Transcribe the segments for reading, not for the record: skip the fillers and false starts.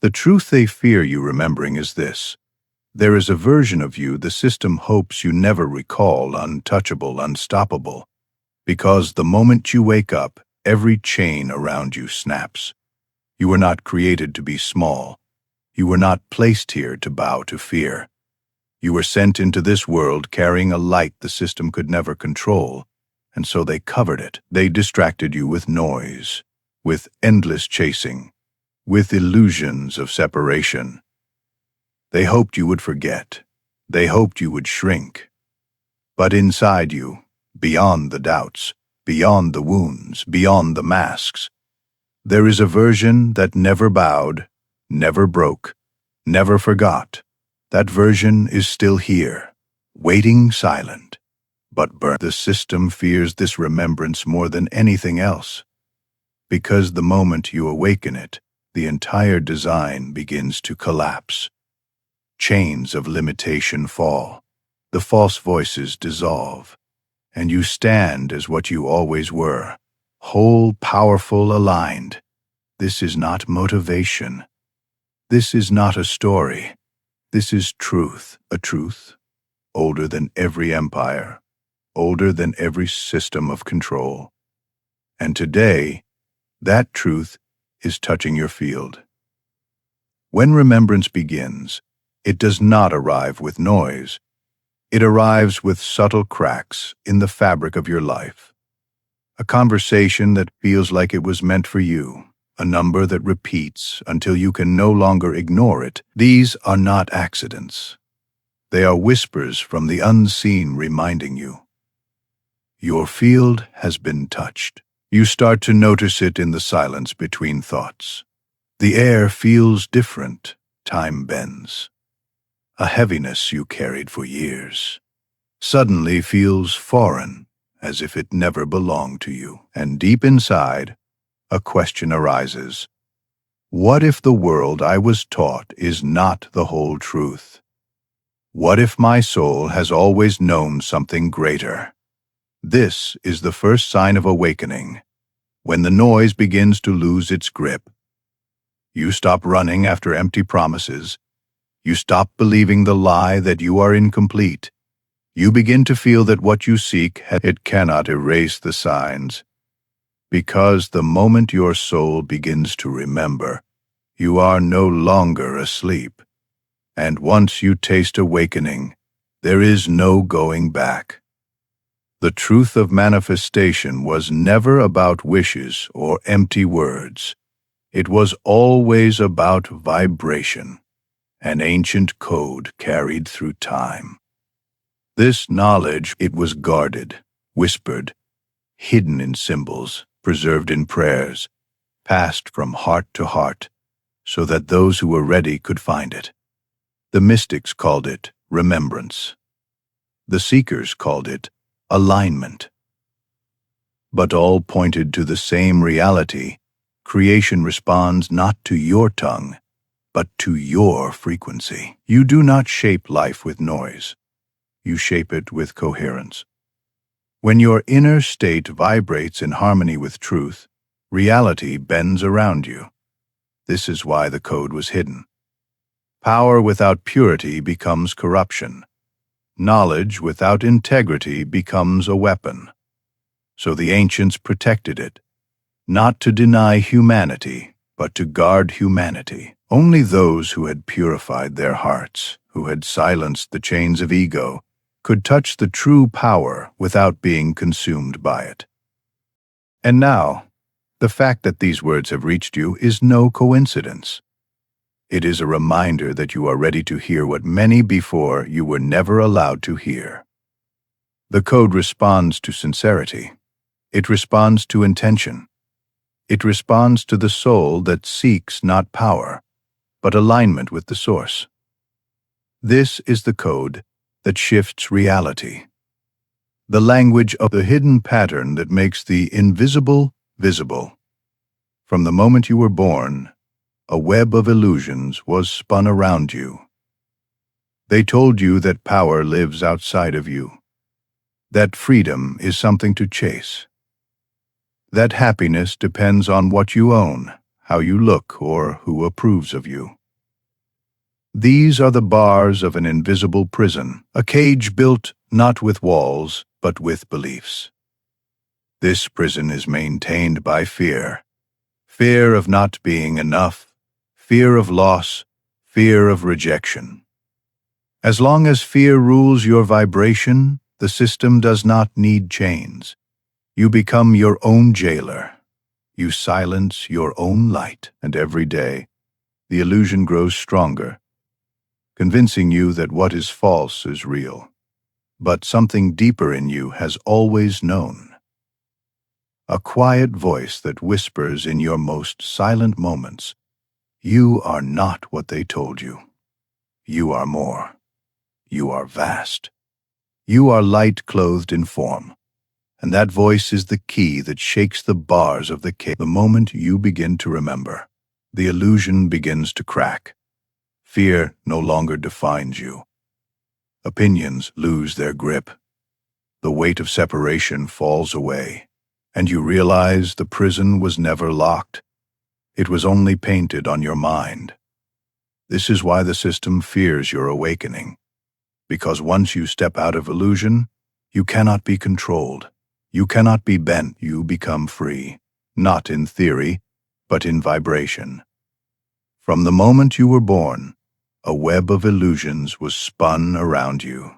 The truth they fear you remembering is this: there is a version of you the system hopes you never recall, untouchable, unstoppable, because the moment you wake up, every chain around you snaps. You were not created to be small. You were not placed here to bow to fear. You were sent into this world carrying a light the system could never control, and so they covered it. They distracted you with noise, with endless chasing, with illusions of separation. They hoped you would forget. They hoped you would shrink. But inside you, beyond the doubts, beyond the wounds, beyond the masks, there is a version that never bowed, never broke, never forgot. That version is still here, waiting silent, but burnt. The system fears this remembrance more than anything else, because the moment you awaken it, the entire design begins to collapse. Chains of limitation fall, the false voices dissolve, and you stand as what you always were, whole, powerful, aligned. This is not motivation. This is not a story. This is truth, a truth older than every empire, older than every system of control. And today, that truth is touching your field. When remembrance begins, it does not arrive with noise. It arrives with subtle cracks in the fabric of your life. A conversation that feels like it was meant for you, a number that repeats until you can no longer ignore it. These are not accidents. They are whispers from the unseen reminding you. Your field has been touched. You start to notice it in the silence between thoughts. The air feels different. Time bends. A heaviness you carried for years suddenly feels foreign, as if it never belonged to you. And deep inside, a question arises. What if the world I was taught is not the whole truth? What if my soul has always known something greater? This is the first sign of awakening, when the noise begins to lose its grip. You stop running after empty promises. You stop believing the lie that you are incomplete. You begin to feel that what you seek, it cannot erase the signs. Because the moment your soul begins to remember, you are no longer asleep. And once you taste awakening, there is no going back. The truth of manifestation was never about wishes or empty words. It was always about vibration, an ancient code carried through time. This knowledge, it was guarded, whispered, hidden in symbols, preserved in prayers, passed from heart to heart, so that those who were ready could find it. The mystics called it remembrance. The seekers called it alignment. But all pointed to the same reality. Creation responds not to your tongue, but to your frequency. You do not shape life with noise. You shape it with coherence. When your inner state vibrates in harmony with truth, reality bends around you. This is why the code was hidden. Power without purity becomes corruption. Knowledge without integrity becomes a weapon. So the ancients protected it, not to deny humanity, but to guard humanity. Only those who had purified their hearts, who had silenced the chains of ego, could touch the true power without being consumed by it. And now, the fact that these words have reached you is no coincidence. It is a reminder that you are ready to hear what many before you were never allowed to hear. The code responds to sincerity. It responds to intention. It responds to the soul that seeks not power, but alignment with the source. This is the code that shifts reality. The language of the hidden pattern that makes the invisible visible. From the moment you were born, a web of illusions was spun around you. They told you that power lives outside of you, that freedom is something to chase, that happiness depends on what you own, how you look, or who approves of you. These are the bars of an invisible prison, a cage built not with walls, but with beliefs. This prison is maintained by fear. Fear of not being enough, fear of loss, fear of rejection. As long as fear rules your vibration, the system does not need chains. You become your own jailer. You silence your own light, and every day, the illusion grows stronger, convincing you that what is false is real. But something deeper in you has always known. A quiet voice that whispers in your most silent moments, "You are not what they told you. You are more. You are vast. You are light clothed in form." And that voice is the key that shakes the bars of the cage. The moment you begin to remember, the illusion begins to crack. Fear no longer defines you. Opinions lose their grip. The weight of separation falls away, and you realize the prison was never locked. It was only painted on your mind. This is why the system fears your awakening. Because once you step out of illusion, you cannot be controlled. You cannot be bent. You become free, not in theory, but in vibration. From the moment you were born, a web of illusions was spun around you.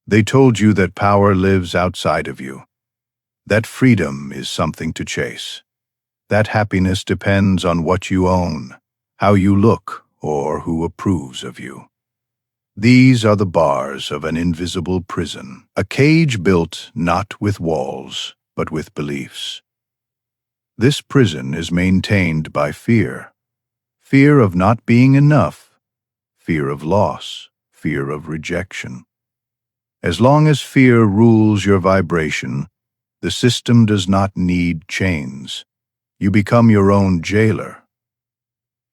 They told you that power lives outside of you, that freedom is something to chase, that happiness depends on what you own, how you look, or who approves of you. These are the bars of an invisible prison, a cage built not with walls, but with beliefs. This prison is maintained by fear. Fear of not being enough, fear of loss, fear of rejection. As long as fear rules your vibration, the system does not need chains. You become your own jailer.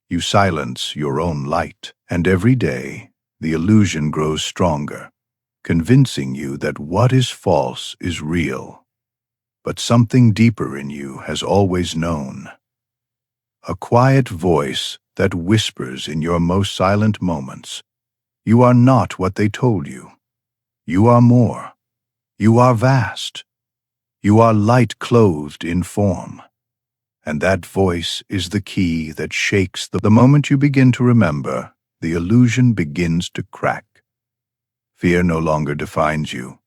You silence your own light, and every day, the illusion grows stronger, convincing you that what is false is real. But something deeper in you has always known. A quiet voice that whispers in your most silent moments, "You are not what they told you. You are more. You are vast. You are light clothed in form." And that voice is the key that shakes the moment you begin to remember, the illusion begins to crack. Fear no longer defines you.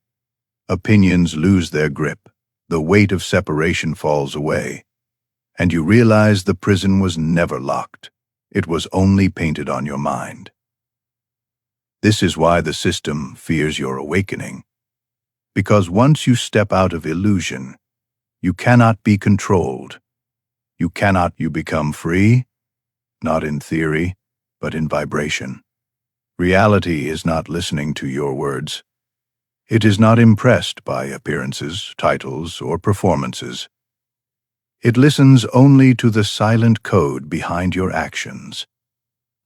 Opinions lose their grip. The weight of separation falls away. And you realize the prison was never locked. It was only painted on your mind. This is why the system fears your awakening. Because once you step out of illusion, you cannot be controlled. You become free, not in theory, but in vibration. Reality is not listening to your words. It is not impressed by appearances, titles, or performances. It listens only to the silent code behind your actions,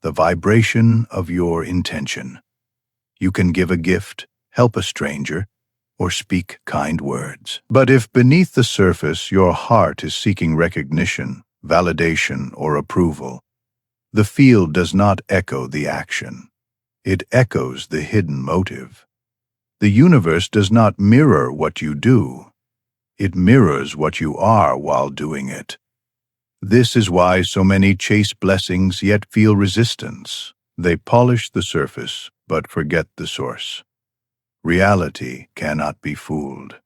the vibration of your intention. You can give a gift, help a stranger, or speak kind words. But if beneath the surface your heart is seeking recognition, validation, or approval, the field does not echo the action. It echoes the hidden motive. The universe does not mirror what you do. It mirrors what you are while doing it. This is why so many chase blessings yet feel resistance. They polish the surface, but forget the source. Reality cannot be fooled.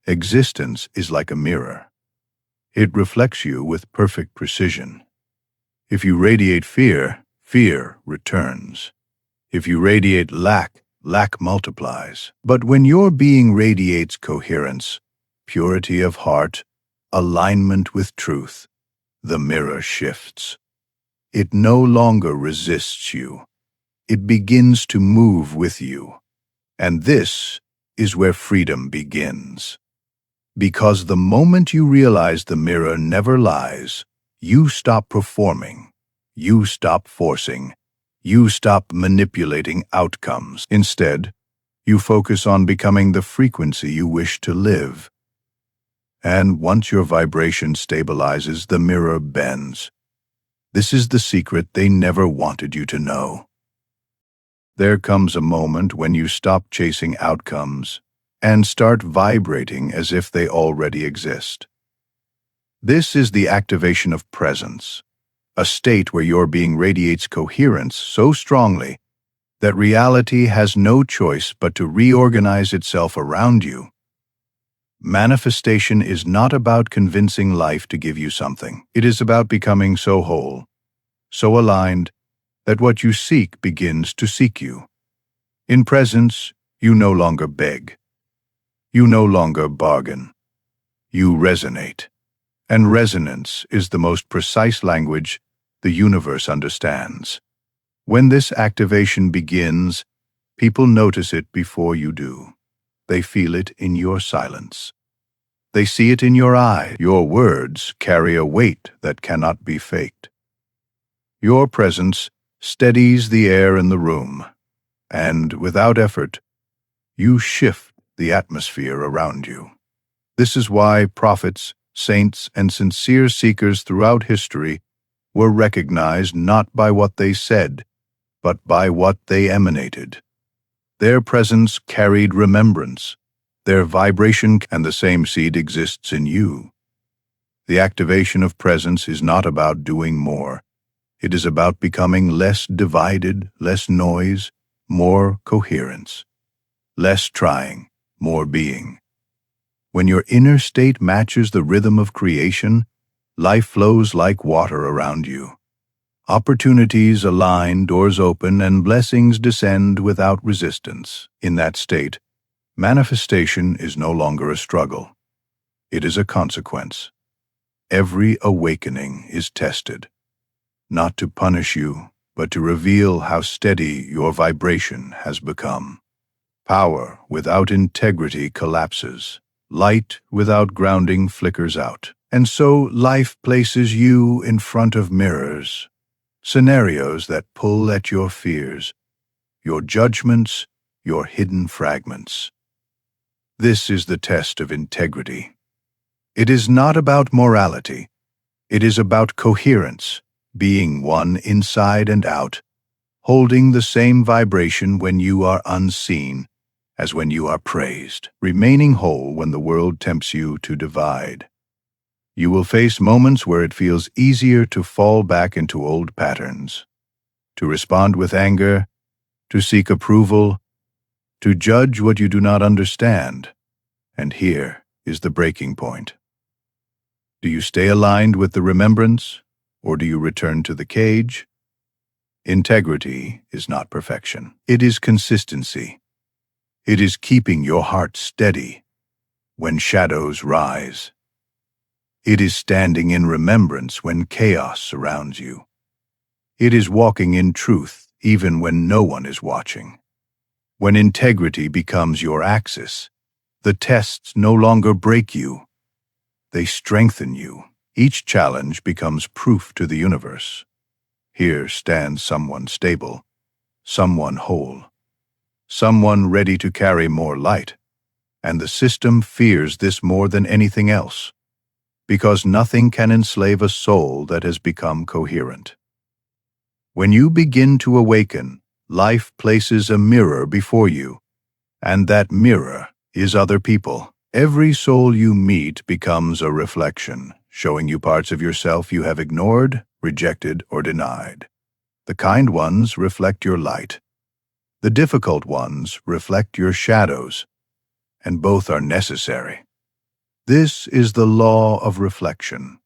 Existence is like a mirror. It reflects you with perfect precision. If you radiate fear, fear returns. If you radiate lack, lack multiplies. But when your being radiates coherence, purity of heart, alignment with truth, the mirror shifts. It no longer resists you. It begins to move with you. And this is where freedom begins. Because the moment you realize the mirror never lies, you stop performing, you stop forcing, you stop manipulating outcomes. Instead, you focus on becoming the frequency you wish to live. And once your vibration stabilizes, the mirror bends. This is the secret they never wanted you to know. There comes a moment when you stop chasing outcomes and start vibrating as if they already exist. This is the activation of presence, a state where your being radiates coherence so strongly that reality has no choice but to reorganize itself around you. Manifestation is not about convincing life to give you something. It is about becoming so whole, so aligned, that what you seek begins to seek you. In presence, you no longer beg. You no longer bargain. You resonate. And resonance is the most precise language the universe understands. When this activation begins, people notice it before you do. They feel it in your silence. They see it in your eye. Your words carry a weight that cannot be faked. Your presence steadies the air in the room, and without effort, you shift the atmosphere around you. This is why prophets, saints, and sincere seekers throughout history were recognized not by what they said, but by what they emanated. Their presence carried remembrance, their vibration, and the same seed exists in you. The activation of presence is not about doing more. It is about becoming less divided, less noise, more coherence. Less trying, more being. When your inner state matches the rhythm of creation, life flows like water around you. Opportunities align, doors open, and blessings descend without resistance. In that state, manifestation is no longer a struggle. It is a consequence. Every awakening is tested, not to punish you, but to reveal how steady your vibration has become. Power without integrity collapses. Light without grounding flickers out. And so life places you in front of mirrors, scenarios that pull at your fears, your judgments, your hidden fragments. This is the test of integrity. It is not about morality. It is about coherence, being one inside and out, holding the same vibration when you are unseen as when you are praised, remaining whole when the world tempts you to divide. You will face moments where it feels easier to fall back into old patterns, to respond with anger, to seek approval, to judge what you do not understand. And here is the breaking point. Do you stay aligned with the remembrance, or do you return to the cage? Integrity is not perfection. It is consistency. It is keeping your heart steady when shadows rise. It is standing in remembrance when chaos surrounds you. It is walking in truth even when no one is watching. When integrity becomes your axis, the tests no longer break you. They strengthen you. Each challenge becomes proof to the universe. Here stands someone stable, someone whole, someone ready to carry more light. And the system fears this more than anything else, because nothing can enslave a soul that has become coherent. When you begin to awaken, life places a mirror before you, and that mirror is other people. Every soul you meet becomes a reflection, showing you parts of yourself you have ignored, rejected, or denied. The kind ones reflect your light. The difficult ones reflect your shadows, and both are necessary. This is the law of reflection.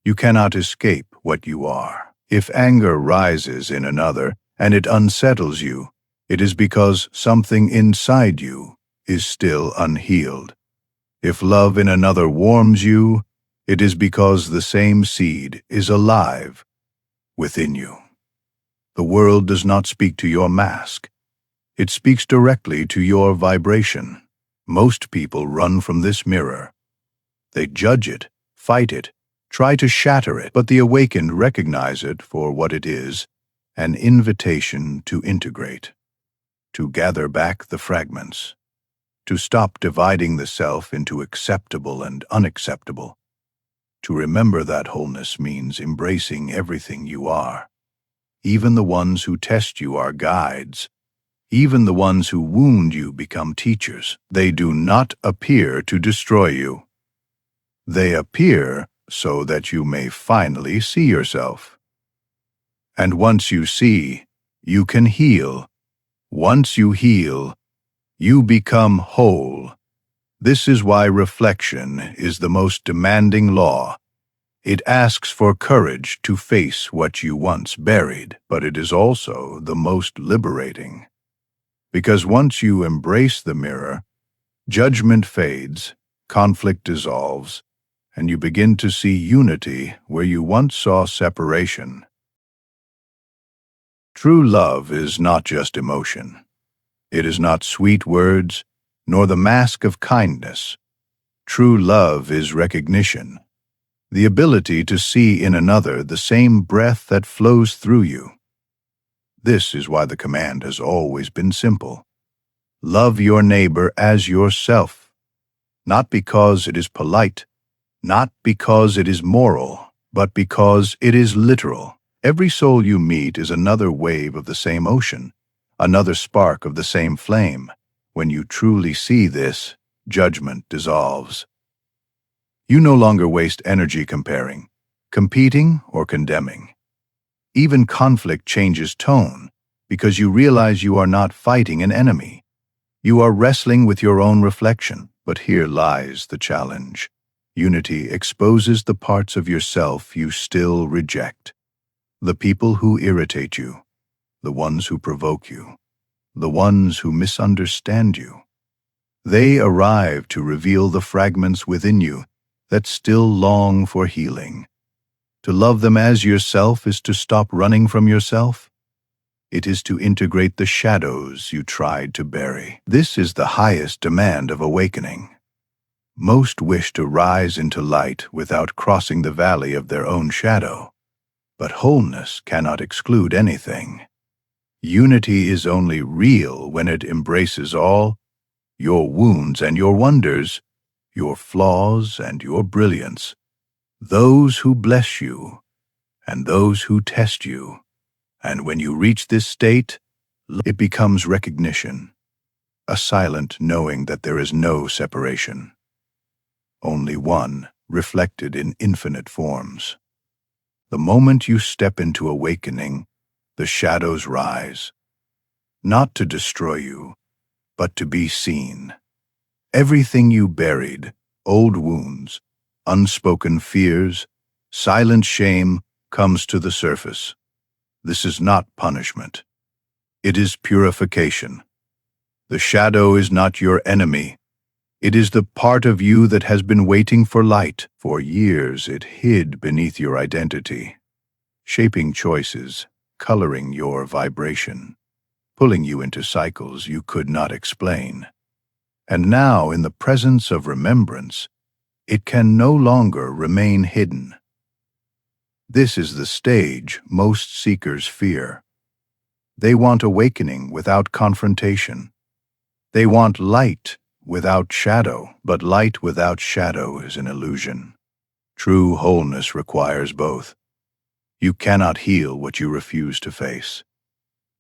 You cannot escape what you are. If anger rises in another and it unsettles you, it is because something inside you is still unhealed. If love in another warms you, it is because the same seed is alive within you. The world does not speak to your mask. It speaks directly to your vibration. Most people run from this mirror. They judge it, fight it, try to shatter it, but the awakened recognize it for what it is, an invitation to integrate, to gather back the fragments, to stop dividing the self into acceptable and unacceptable, To remember that wholeness means embracing everything you are. Even the ones who test you are guides. Even the ones who wound you become teachers. They do not appear to destroy you. They appear so that you may finally see yourself. And once you see, you can heal. Once you heal, you become whole. This is why reflection is the most demanding law. It asks for courage to face what you once buried, but it is also the most liberating. Because once you embrace the mirror, judgment fades, conflict dissolves, and you begin to see unity where you once saw separation. True love is not just emotion. It is not sweet words, nor the mask of kindness. True love is recognition, the ability to see in another the same breath that flows through you. This is why the command has always been simple. Love your neighbor as yourself, not because it is polite, not because it is moral, but because it is literal. Every soul you meet is another wave of the same ocean, another spark of the same flame. When you truly see this, judgment dissolves. You no longer waste energy comparing, competing, or condemning. Even conflict changes tone because you realize you are not fighting an enemy. You are wrestling with your own reflection. But here lies the challenge. Unity exposes the parts of yourself you still reject. The people who irritate you, the ones who provoke you, the ones who misunderstand you. They arrive to reveal the fragments within you that still long for healing. To love them as yourself is to stop running from yourself. It is to integrate the shadows you tried to bury. This is the highest demand of awakening. Most wish to rise into light without crossing the valley of their own shadow. But wholeness cannot exclude anything. Unity is only real when it embraces all, your wounds and your wonders, your flaws and your brilliance, those who bless you and those who test you. And when you reach this state, it becomes recognition, a silent knowing that there is no separation, only one reflected in infinite forms. The moment you step into awakening, the shadows rise, not to destroy you, but to be seen. Everything you buried, old wounds, unspoken fears, silent shame, comes to the surface. This is not punishment. It is purification. The shadow is not your enemy. It is the part of you that has been waiting for light. For years it hid beneath your identity, shaping choices, coloring your vibration, pulling you into cycles you could not explain. And now, in the presence of remembrance, it can no longer remain hidden. This is the stage most seekers fear. They want awakening without confrontation. They want light without shadow, but light without shadow is an illusion. True wholeness requires both. You cannot heal what you refuse to face.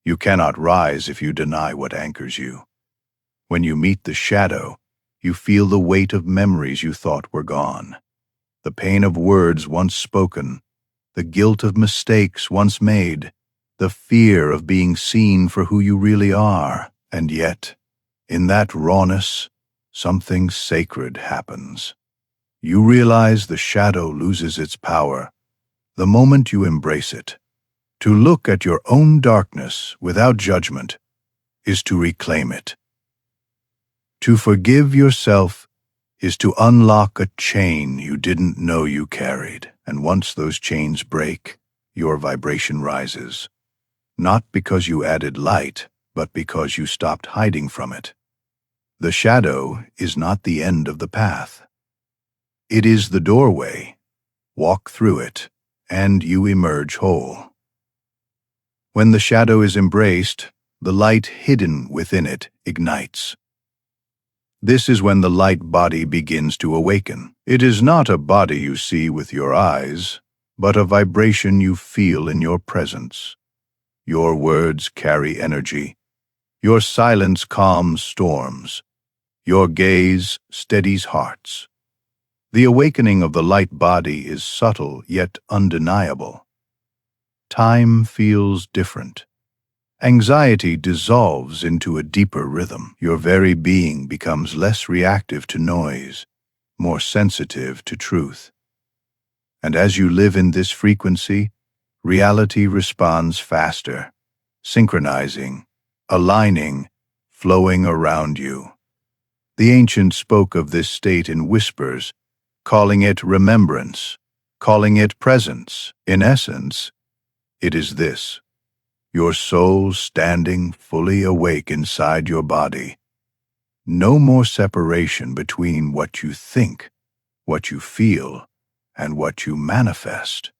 You cannot rise if you deny what anchors you. When you meet the shadow, you feel the weight of memories you thought were gone, the pain of words once spoken, the guilt of mistakes once made, the fear of being seen for who you really are. And yet, in that rawness, something sacred happens. You realize the shadow loses its power the moment you embrace it. To look at your own darkness without judgment is to reclaim it. To forgive yourself is to unlock a chain you didn't know you carried. And once those chains break, your vibration rises. Not because you added light, but because you stopped hiding from it. The shadow is not the end of the path. It is the doorway. Walk through it, and you emerge whole. When the shadow is embraced, the light hidden within it ignites. This is when the light body begins to awaken. It is not a body you see with your eyes, but a vibration you feel in your presence. Your words carry energy. Your silence calms storms. Your gaze steadies hearts. The awakening of the light body is subtle yet undeniable. Time feels different. Anxiety dissolves into a deeper rhythm. Your very being becomes less reactive to noise, more sensitive to truth. And as you live in this frequency, reality responds faster, synchronizing, aligning, flowing around you. The ancients spoke of this state in whispers, calling it remembrance, calling it presence. In essence, it is this: your soul standing fully awake inside your body. No more separation between what you think, what you feel, and what you manifest.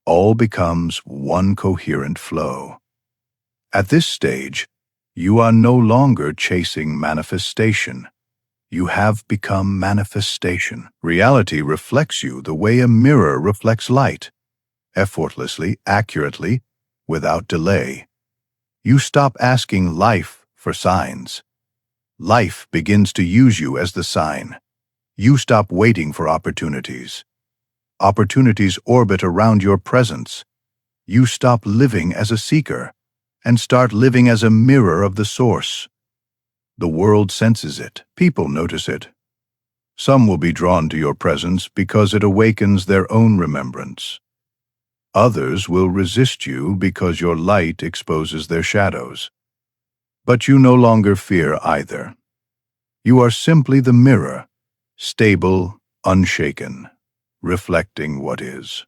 All becomes one coherent flow. At this stage, you are no longer chasing manifestation. You have become manifestation. Reality reflects you the way a mirror reflects light, effortlessly, accurately, without delay. You stop asking life for signs. Life begins to use you as the sign. You stop waiting for opportunities. Opportunities orbit around your presence. You stop living as a seeker and start living as a mirror of the source. The world senses it. People notice it. Some will be drawn to your presence because it awakens their own remembrance. Others will resist you because your light exposes their shadows. But you no longer fear either. You are simply the mirror, stable, unshaken, reflecting what is.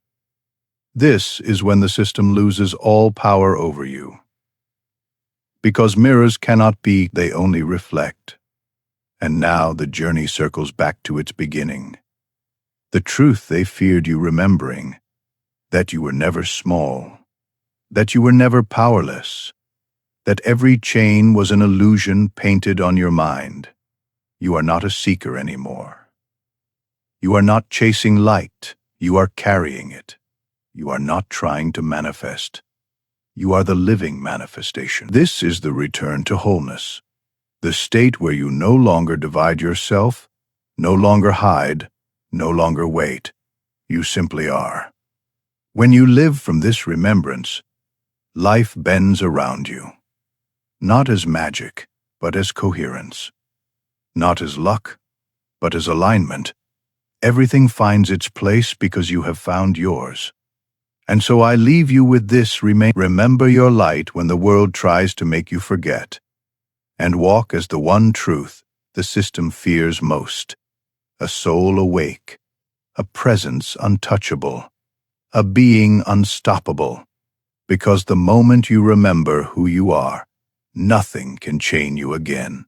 This is when the system loses all power over you. Because mirrors cannot be, they only reflect. And now the journey circles back to its beginning. The truth they feared you remembering, that you were never small, that you were never powerless, that every chain was an illusion painted on your mind. You are not a seeker anymore. You are not chasing light, you are carrying it. You are not trying to manifest. You are the living manifestation. This is the return to wholeness, the state where you no longer divide yourself, no longer hide, no longer wait. You simply are. When you live from this remembrance, life bends around you, not as magic, but as coherence, not as luck, but as alignment. Everything finds its place because you have found yours. And so I leave you with this: remember your light when the world tries to make you forget, and walk as the one truth the system fears most: a soul awake, a presence untouchable, a being unstoppable. Because the moment you remember who you are, nothing can chain you again.